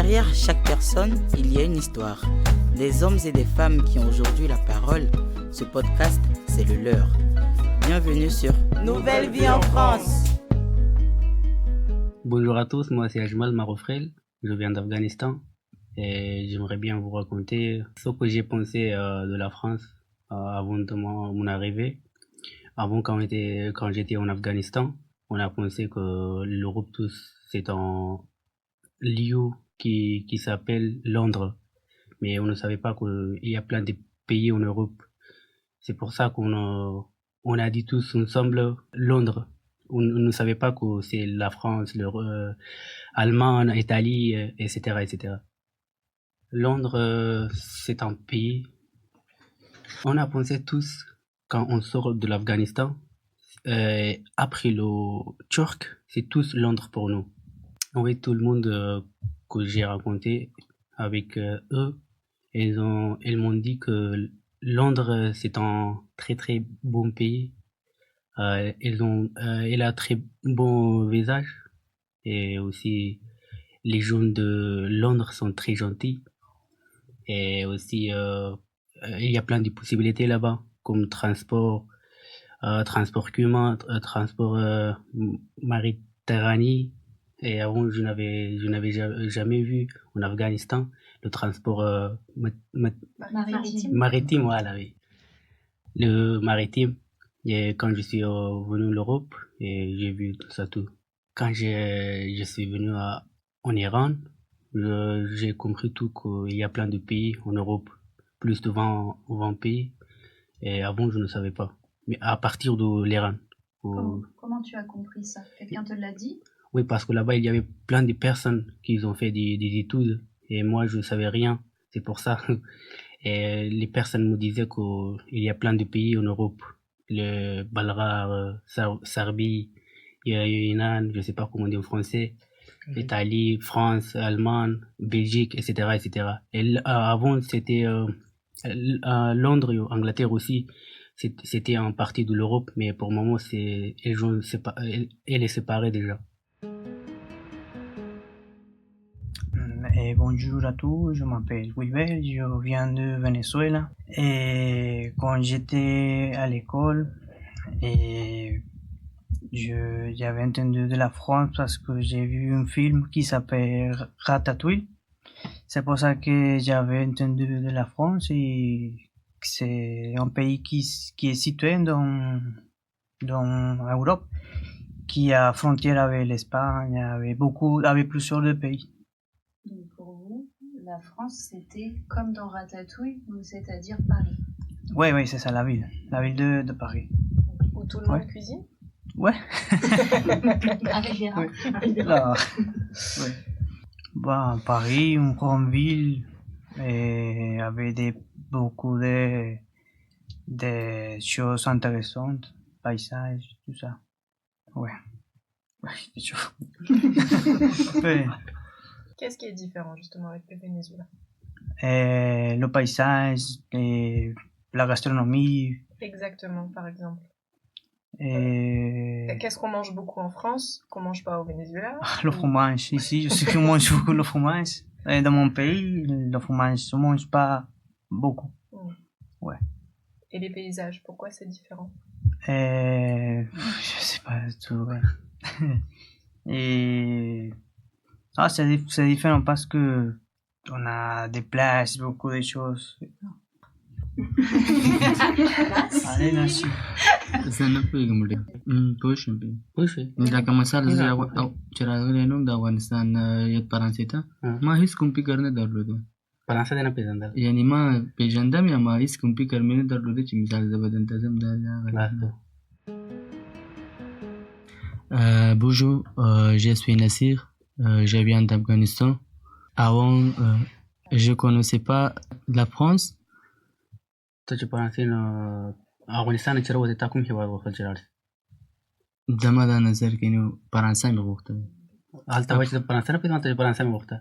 Derrière chaque personne, il y a une histoire. Des hommes et des femmes qui ont aujourd'hui la parole. Ce podcast, c'est le leur. Bienvenue sur Nouvelle Vie en France. Bonjour à tous, moi c'est Ajmal Marofrel, je viens d'Afghanistan et j'aimerais bien vous raconter ce que j'ai pensé de la France avant de mon arrivée. Avant quand j'étais en Afghanistan, on a pensé que l'Europe tous c'est un lieu qui s'appelle Londres, mais on ne savait pas qu'il y a plein de pays en Europe. C'est pour ça on a dit tous ensemble Londres. On ne savait pas que c'est la France, l'Allemagne, l'Italie, etc., etc. Londres, c'est un pays. On a pensé tous, quand on sort de l'Afghanistan, après le Turc, c'est tous Londres pour nous. Oui, tout le monde que j'ai raconté avec eux, ils m'ont dit que Londres, c'est un très très bon pays. Il a très bon visage et aussi les gens de Londres sont très gentils et aussi il y a plein de possibilités là-bas comme transport commun, transport Méditerranée. Et avant je n'avais jamais vu en Afghanistan le transport maritime, voilà, oui. Le maritime. Et quand je suis venu en Europe, et j'ai vu tout ça tout. Quand je suis venu en Iran, j'ai compris tout qu'il y a plein de pays en Europe, plus de 20 pays. Et avant, je ne savais pas. Mais à partir de l'Iran. Comment tu as compris ça? Quelqu'un te l'a dit? Oui, parce que là-bas, il y avait plein de personnes qui ont fait des études. Et moi, je ne savais rien. C'est pour ça. Et les personnes me disaient qu'il y a plein de pays en Europe. Le Balrar, Serbie, Yunnan, je ne sais pas comment on dit en français, Italie, France, Allemagne, Belgique, etc., etc. Et avant, c'était Londres, Angleterre aussi, c'était en partie de l'Europe, mais pour le moment, elle est séparée déjà. Et bonjour à tous, je m'appelle Wilber, je viens de Venezuela. Et quand j'étais à l'école, j'avais entendu de la France parce que j'ai vu un film qui s'appelle Ratatouille. C'est pour ça que j'avais entendu de la France et c'est un pays qui est situé dans l'Europe, qui a frontière avec l'Espagne, avec plusieurs de pays. Donc pour vous, la France, c'était comme dans Ratatouille, c'est-à-dire Paris. Oui, c'est ça, la ville de Paris. Où tout le monde cuisine? Ouais. Avec des rats. Ah, ouais. Paris, une grande ville, et avec beaucoup de choses intéressantes, paysages, tout ça. Ouais, c'est chaud. Ouais. Qu'est-ce qui est différent justement avec le Venezuela? Le paysage, la gastronomie. Exactement, par exemple. Et qu'est-ce qu'on mange beaucoup en France, qu'on mange pas au Venezuela? Le fromage, ici, je sais qu'on mange beaucoup le fromage. Et dans mon pays, le fromage, on mange pas beaucoup. Ouais. Et les paysages, pourquoi c'est différent? Je sais pas du tout, ouais. Et c'est différent parce que on a des places, beaucoup de choses. Allez, merci. Sana pegam Push. Jika masal चरागलेनो द अफगानिस्तान ये परांसेता मा हिस कुंपी करने दरलो Paransa de Napezanda. यानी मा पेजंदा में मा हिस कुंपी करने दरलो दे चिमिसाल जबदन तजम दाल Bonjour, je suis Nassir, je viens d'Afghanistan. Avant, je connaissais pas la France. Tu penses que Afghanistan est tiré de comme هو وخل جلال. دما دا نظر کینو فرانسه می غوښته. حالته وایي چې فرانسه نه پیژنم ته فرانسه می غوښته.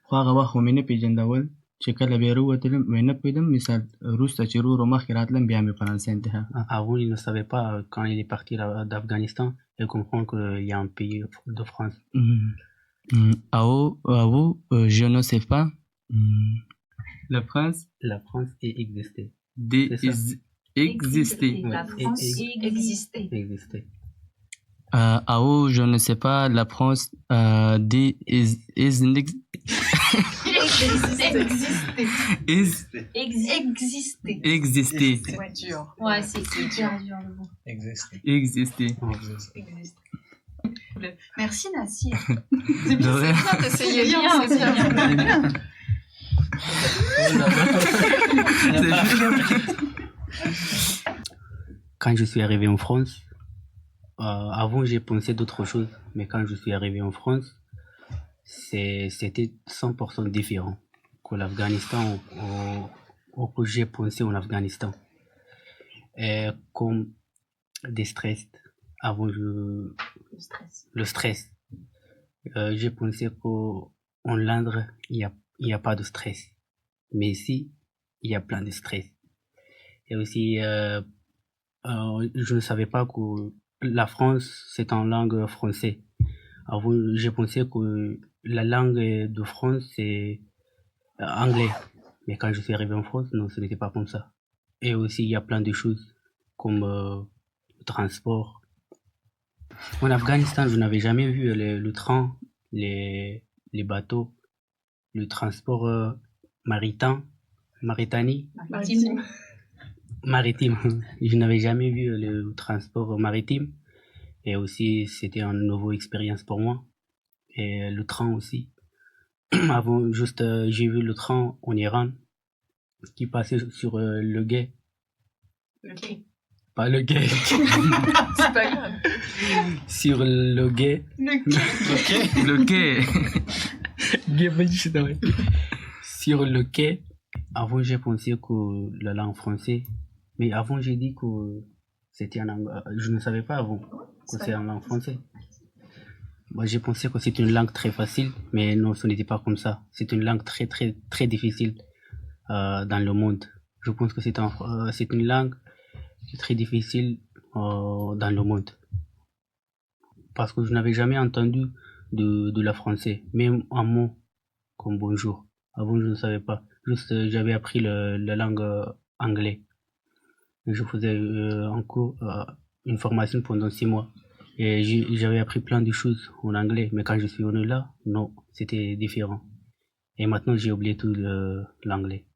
خو هغه وخت مې نه پیژندول چې کله بیا وروتلم مې نه پیژندم مثال روس ته چې ورو مخکې راتلم بیا مې فرانسه انتخاب. Avant il ne savait pas quand il est parti d'Afghanistan il comprend qu'il y a un pays de France. Je ne sais pas. La France est existée. Exister. La France existait. Existait. Je ne sais pas. La France Existait. exister. Ouais, dur. Ouais, c'est hyper dur le mot. Exister. Merci Nassir. C'est bien, De rien. c'est bien d'essayer. C'est bien, C'est bien. Quand je suis arrivé en France, avant j'ai pensé d'autres choses, mais quand je suis arrivé en France, c'était 100% différent que l'Afghanistan ou que j'ai pensé en Afghanistan. Et comme des stress, avant le stress. J'ai pensé qu'en Londres, il y a pas de stress. Mais ici, il y a plein de stress. Et aussi, je ne savais pas que la France, c'est en langue française. Avant, j'ai pensé que la langue de France, c'est anglais. Mais quand je suis arrivé en France, non, ce n'était pas comme ça. Et aussi, il y a plein de choses comme le transport. En Afghanistan, je n'avais jamais vu le train, les bateaux, le transport maritime. Je n'avais jamais vu le transport maritime. Et aussi, c'était une nouvelle expérience pour moi. Et le train aussi. Avant, juste, j'ai vu le train en Iran qui passait sur le quai. Le quai. Pas le quai. C'est pas grave. Sur le quai. Le quai. Sur le quai. Avant, j'ai pensé que la langue française. Mais avant, j'ai dit que c'était en langue. Je ne savais pas avant que c'est en langue française. Moi, j'ai pensé que c'est une langue très facile, mais non, ce n'était pas comme ça. C'est une langue très, très, très difficile dans le monde. Je pense que c'est une langue très difficile dans le monde. Parce que je n'avais jamais entendu de la français, même un mot comme bonjour. Avant, je ne savais pas. Juste, j'avais appris la langue anglais. Je faisais en cours une formation pendant 6 mois. Et j'avais appris plein de choses en anglais. Mais quand je suis venu là, non, c'était différent. Et maintenant, j'ai oublié tout l'anglais.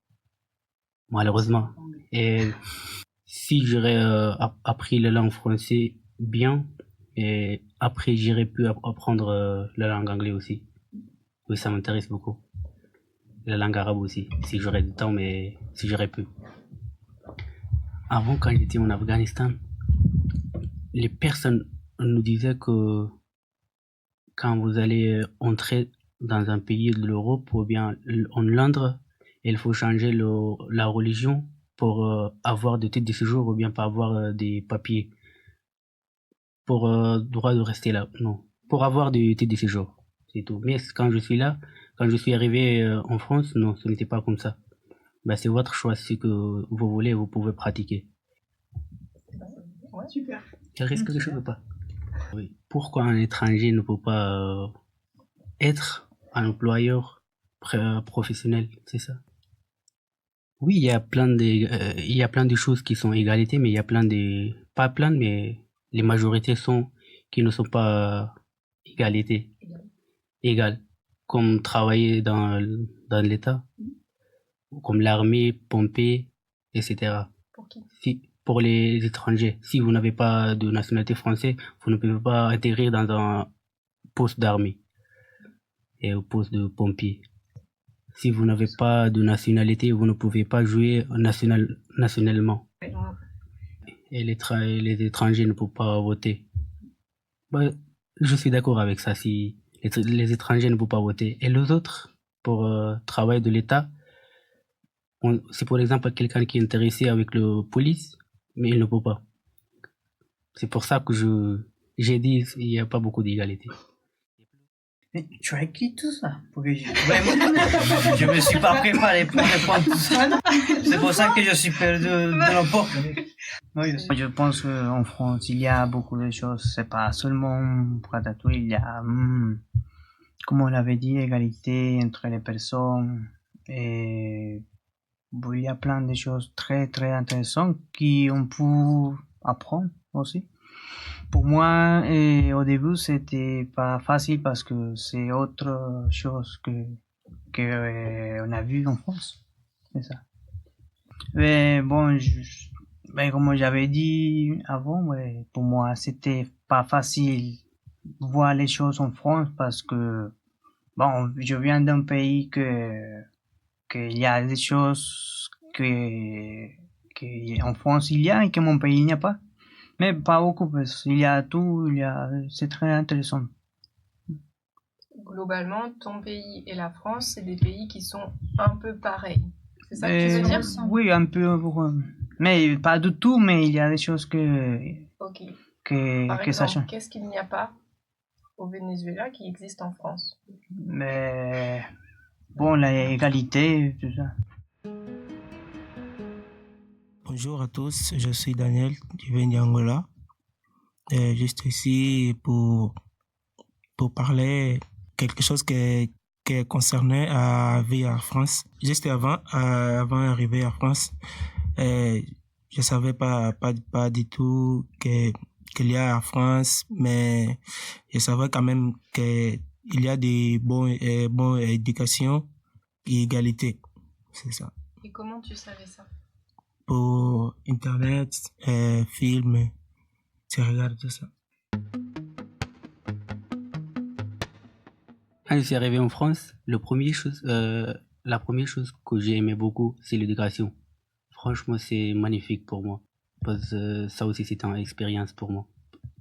Malheureusement. Et si j'aurais appris la langue française bien, et après, j'aurais pu apprendre la langue anglaise aussi. Oui, ça m'intéresse beaucoup. La langue arabe aussi, si j'aurais du temps, mais si j'aurais pu. Avant, quand j'étais en Afghanistan, les personnes nous disaient que quand vous allez entrer dans un pays de l'Europe ou bien en Londres, il faut changer la religion pour avoir des titres de séjour ou bien pour avoir des papiers. Pour droit de rester là, non. Pour avoir des titres de séjour, c'est tout. Mais quand je suis là, quand je suis arrivé en France, non, ce n'était pas comme ça. Ben, c'est votre choix, ce que vous voulez, vous pouvez pratiquer. Ouais, super. Il reste quelque chose ou pas? Oui. Pourquoi un étranger ne peut pas être un employeur professionnel, c'est ça? Oui, il y a plein de choses qui sont égalité, mais il y a pas plein, mais les majorités qui ne sont pas égales. Comme travailler dans l'État, comme l'armée, pompier, etc. Pour qui? Pour les étrangers. Si vous n'avez pas de nationalité française, vous ne pouvez pas intégrer dans un poste d'armée et au poste de pompier. Si vous n'avez pas de nationalité, vous ne pouvez pas jouer nationalement. Et les étrangers ne peuvent pas voter. Ben, je suis d'accord avec ça. Si les étrangers ne peuvent pas voter. Et les autres, pour travail de l'État, c'est pour exemple quelqu'un qui est intéressé avec le police, mais il ne peut pas. C'est pour ça que j'ai dit il n'y a pas beaucoup d'égalité. Mais tu as écrit tout ça pour que je me suis pas préparé pour répondre tout ça. C'est pour ça que je suis perdu dans le port. Oui, je pense qu'en France, il y a beaucoup de choses. C'est pas seulement Ratatouille, il y a comme on l'avait dit, égalité entre les personnes. Et bon, il y a plein de choses très très intéressantes qu'on peut apprendre aussi. Pour moi, au début, c'était pas facile parce que c'est autre chose que on a vu en France. C'est ça. Mais bon, comme j'avais dit avant, ouais, pour moi, c'était pas facile voir les choses en France parce que bon, je viens d'un pays qu'il y a des choses que en France il y a et que mon pays il n'y a pas. Mais pas beaucoup parce qu'il y a tout, c'est très intéressant. Globalement, ton pays et la France, c'est des pays qui sont un peu pareils. C'est ça que tu veux dire? Oui, un peu. Mais pas du tout, mais il y a des choses Ok. que ça exemple, change. qu'est-ce qu'il n'y a pas au Venezuela qui existe en France? Mais bon, l'égalité, tout ça. Bonjour à tous, je suis Daniel, je viens d'Angola. Juste ici pour parler quelque chose qui concernait à vivre en France. Juste avant d'arriver en France, je savais pas du tout qu'il y a en France, mais je savais quand même qu'il y a des bonnes éducations et égalité. C'est ça. Et comment tu savais ça? Pour Internet, films, tu regardes tout ça. Quand je suis arrivé en France, la première chose que j'ai aimé beaucoup, c'est l'éducation. Franchement, c'est magnifique pour moi. Parce que ça aussi, c'est une expérience pour moi.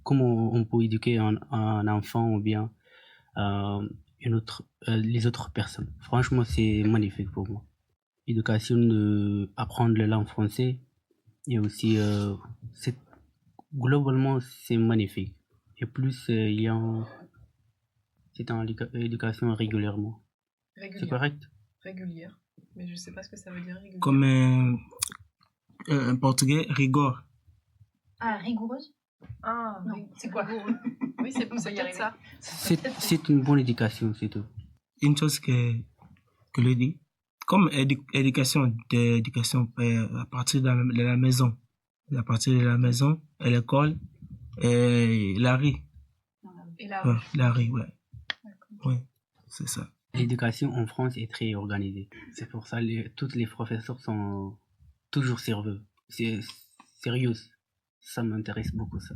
Comment on peut éduquer un enfant ou bien les autres personnes. Franchement, c'est magnifique pour moi. Éducation, apprendre la langue française et aussi, globalement, c'est magnifique. Et plus, c'est en éducation régulièrement. C'est correct? Régulière. Mais je sais pas ce que ça veut dire régulière. Comme en portugais, rigor. Ah, rigoureuse? Ah, non. C'est quoi? Oui, c'est peut-être ça. C'est une bonne éducation, c'est tout. Une chose que je dis, comme éducation à partir de la maison. À partir de la maison, à l'école, et la rue. Et la rue. La rue, ouais. Ouais, c'est ça. L'éducation en France est très organisée. C'est pour ça que tous les professeurs sont toujours sérieux. C'est sérieux. Ça m'intéresse beaucoup, ça.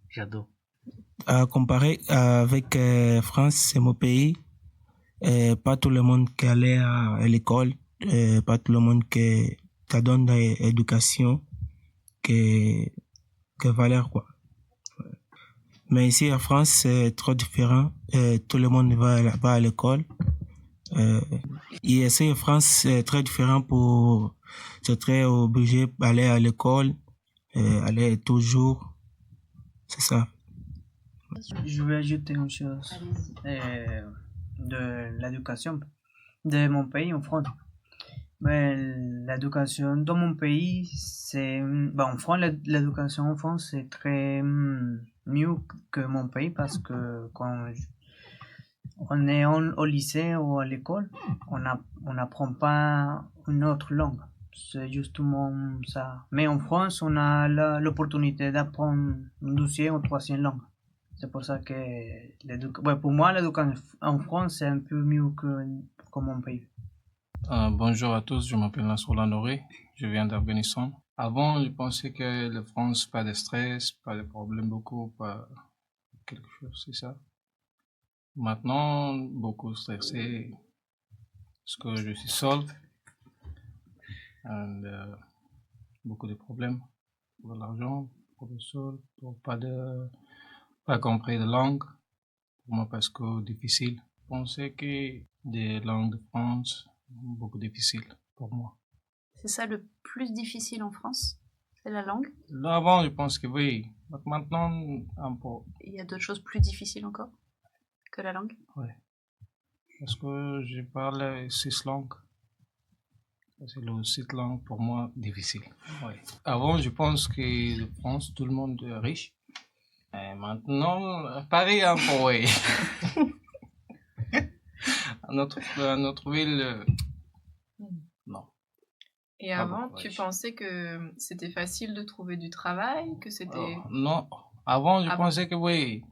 J'adore. À comparer avec France, c'est mon pays. Pas tout le monde qui allait à l'école, pas tout le monde qui te donne l'éducation que valeur, quoi. Mais ici en France, c'est trop différent. Tout le monde va à l'école. Et ici en France, c'est très différent c'est très obligé d'aller à l'école, aller toujours. C'est ça. Je vais ajouter une chose de l'éducation de mon pays en France. Mais l'éducation dans mon pays, en France, l'éducation en France, c'est très mieux que mon pays parce que quand on est au lycée ou à l'école, on n'apprend pas une autre langue. C'est justement ça. Mais en France, on a l'opportunité d'apprendre une deuxième ou troisième langue. C'est pour ça que pour moi, l'éducation en France, c'est un peu mieux que mon pays. Bonjour à tous, je m'appelle Nassoula Noré, je viens d'Afghanistan. Avant, je pensais que la France, pas de stress, pas de problème beaucoup, pas quelque chose, c'est ça. Maintenant, beaucoup stressé, parce que je suis seul, et beaucoup de problèmes pour l'argent, pour le sol, pour pas compris de langue, pour moi parce que difficile. Je pensais que des langues de France, beaucoup difficile pour moi. C'est ça le plus difficile en France? C'est la langue? Là, avant, je pense que oui. Maintenant, un peu. Il y a d'autres choses plus difficiles encore que la langue? Oui. Parce que je parle 6 langues. C'est le 6 langues pour moi difficile. Oui. Avant, je pense que en France, tout le monde est riche. Et maintenant, pareil un peu, oui. Notre ville, non. Et avant, tu pensais que c'était facile de trouver du travail, que c'était... Non, avant, je pensais que oui.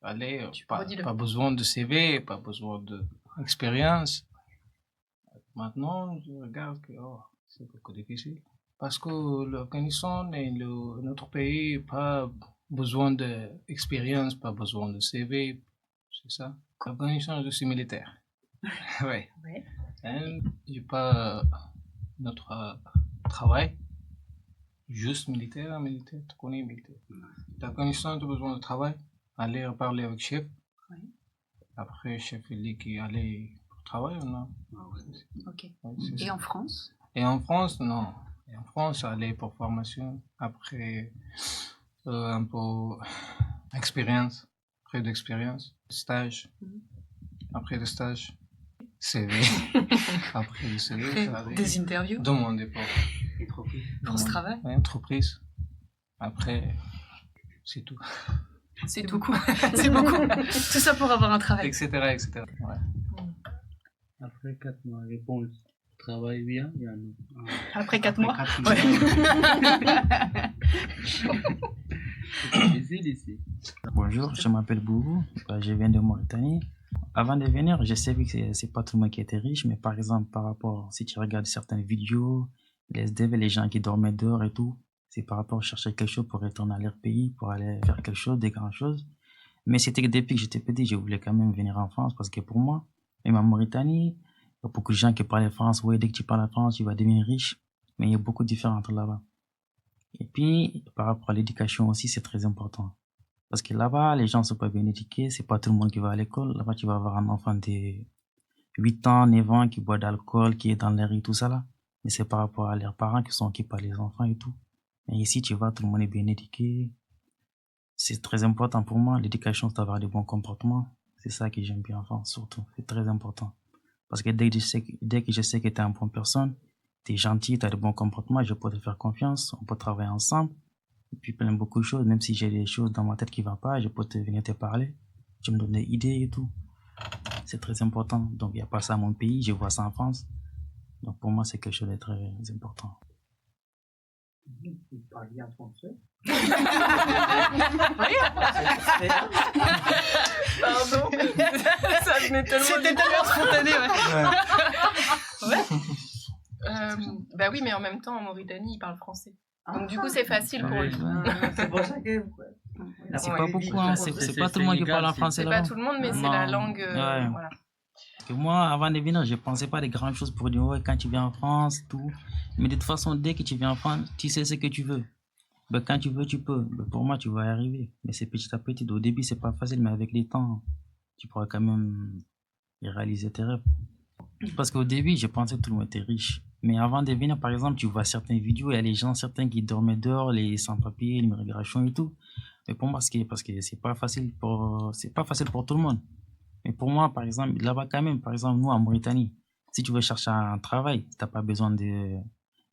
Allez, pas besoin de CV, pas besoin d'expérience. Maintenant, je regarde que c'est beaucoup difficile. Parce que l'Afghanistan et notre pays, pas besoin d'expérience, pas besoin de CV, c'est ça. L'Afghanistan, je suis militaire. Oui. J'ai pas notre travail, juste militaire, tu connais militaire. L'Afghanistan, tu as besoin de travail, aller parler avec le chef. Oui. Après, le chef, il dit qu'il allait pour travailler, non? Ok. Et en France? Et en France, non. Et en France, aller pour formation, après un peu expérience, après d'expérience, stage, après le stage, CV, après le CV, des interviews, demander pour France Travail, entreprise, après, c'est tout. C'est beaucoup, c'est beaucoup, tout ça pour avoir un travail. Etc. Ouais. Après 4 mois, réponse. Travaille bien, il y a Après 4 mois. Bonjour, je m'appelle Boubou, je viens de Mauritanie. Avant de venir, je savais que c'est pas tout le monde qui était riche, mais par exemple, par rapport, si tu regardes certaines vidéos, les SDF, les gens qui dormaient dehors et tout, c'est par rapport à chercher quelque chose pour retourner à leur pays, pour aller faire quelque chose, des grandes choses. Mais c'était que depuis que j'étais petit, je voulais quand même venir en France, parce que pour moi, même en Mauritanie, il y a beaucoup de gens qui parlent France. Oui, dès que tu parles en France, tu vas devenir riche. Mais il y a beaucoup de différences là-bas. Et puis, par rapport à l'éducation aussi, c'est très important. Parce que là-bas, les gens ne sont pas bien éduqués. C'est pas tout le monde qui va à l'école. Là-bas, tu vas avoir un enfant de 8 ans, 9 ans qui boit d'alcool, qui est dans les rues, tout ça là. Mais c'est par rapport à leurs parents qui sont occupés par les enfants et tout. Mais ici, tu vois, tout le monde est bien éduqué. C'est très important pour moi. L'éducation, c'est d'avoir des bons comportements. C'est ça que j'aime bien en France, surtout. C'est très important. Parce que dès que je sais que tu es une bonne personne, tu es gentil, tu as de bons comportements, je peux te faire confiance, on peut travailler ensemble. Et puis plein beaucoup de choses, même si j'ai des choses dans ma tête qui ne vont pas, je peux venir te parler. Tu me donnes des idées et tout. C'est très important. Donc il n'y a pas ça à mon pays, je vois ça en France. Donc pour moi, c'est quelque chose de très important. Vous parliez en français? Pardon. Ça venait tellement. C'était tellement spontané, Bah oui, mais en même temps, en Mauritanie, ils parlent français. Donc du coup, c'est facile pour eux. C'est pour ça que... C'est pas beaucoup, hein. C'est pas tout le monde qui parle en français là-bas. C'est pas tout le monde, mais c'est la langue... voilà. Que moi, avant de venir, je pensais pas des grandes choses pour dire, ouais, quand tu viens en France, tout. Mais de toute façon, dès que tu viens en France, tu sais ce que tu veux. Ben, quand tu veux, tu peux. Ben, pour moi, tu vas y arriver. Mais c'est petit à petit. Au début, c'est pas facile, mais avec les temps, tu pourras quand même réaliser tes rêves. Parce qu'au début, je pensais que tout le monde était riche. Mais avant de venir, par exemple, tu vois certaines vidéos, il y a les gens, certains qui dormaient dehors, les sans-papiers, l'immigration et tout. Mais pour moi, parce que c'est pas facile pour tout le monde. Mais pour moi, par exemple, là-bas quand même, par exemple, nous en Mauritanie, si tu veux chercher un travail, tu n'as pas besoin de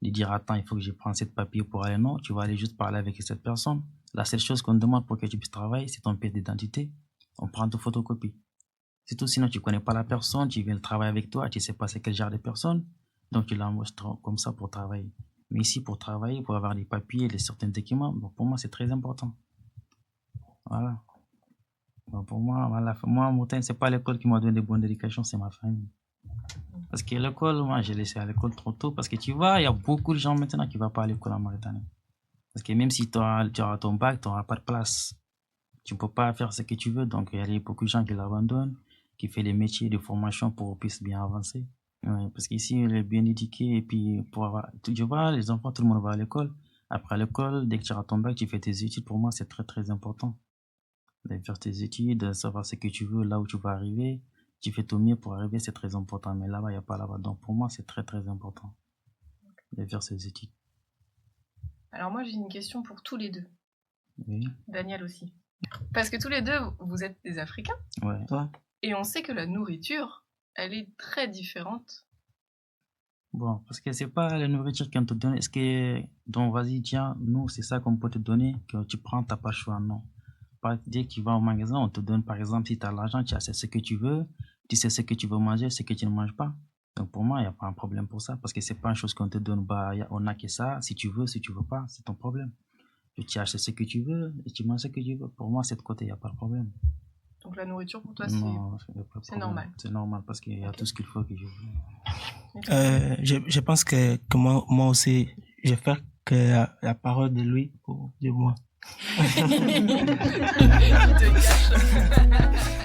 dire, attends, il faut que je prenne cette papier pour aller. Non, tu vas aller juste parler avec cette personne. La seule chose qu'on demande pour que tu puisses travailler, c'est ton pièce d'identité. On prend ta photocopie. C'est tout, sinon tu ne connais pas la personne, tu viens travailler avec toi, tu ne sais pas c'est quel genre de personne. Donc tu l'embauches comme ça pour travailler. Mais ici, pour travailler, pour avoir les papiers, certains documents, bon, pour moi, c'est très important. Voilà. Donc pour moi, moi, en Mauritanie, ce n'est pas l'école qui m'a donné de bonne éducation, c'est ma famille. Parce que l'école, moi, j'ai laissé à l'école trop tôt. Parce que tu vois, il y a beaucoup de gens maintenant qui ne vont pas à l'école en Mauritanie. Parce que même si tu auras ton bac, tu n'auras pas de place. Tu ne peux pas faire ce que tu veux. Donc, il y a beaucoup de gens qui l'abandonnent, qui font des métiers de formation pour qu'on puisse bien avancer. Ouais, parce qu'ici, il est bien éduqué. Et puis, tu vois, les enfants, tout le monde va à l'école. Après l'école, dès que tu auras ton bac, tu fais tes études. Pour moi, c'est très, très important. De faire tes études, de savoir ce que tu veux, là où tu vas arriver. Tu fais ton mieux pour arriver, c'est très important. Mais là-bas, il n'y a pas là-bas. Donc, pour moi, c'est très, très important de faire ses études. Alors, moi, j'ai une question pour tous les deux. Oui. Daniel aussi. Parce que tous les deux, vous êtes des Africains. Ouais. Toi? Et on sait que la nourriture, elle est très différente. Bon, parce que c'est pas la nourriture qu'on te donne. Est-ce que, donc, vas-y, tiens, nous, c'est ça qu'on peut te donner, que tu prends, t'as pas le choix, non. Dès que tu vas au magasin, on te donne, par exemple, si tu as l'argent, tu achètes ce que tu veux. Tu sais ce que tu veux manger, ce que tu ne manges pas. Donc pour moi, il n'y a pas un problème pour ça, parce que c'est pas une chose qu'on te donne, on a que ça, si tu veux pas, c'est ton problème. Tu achètes ce que tu veux et tu manges ce que tu veux. Pour moi, de ce côté, il n'y a pas de problème. Donc la nourriture pour toi, c'est normal. C'est normal parce qu'il y a tout ce qu'il faut que je veux. Je pense que moi aussi, je vais faire que la parole de lui pour de moi. Il te cache.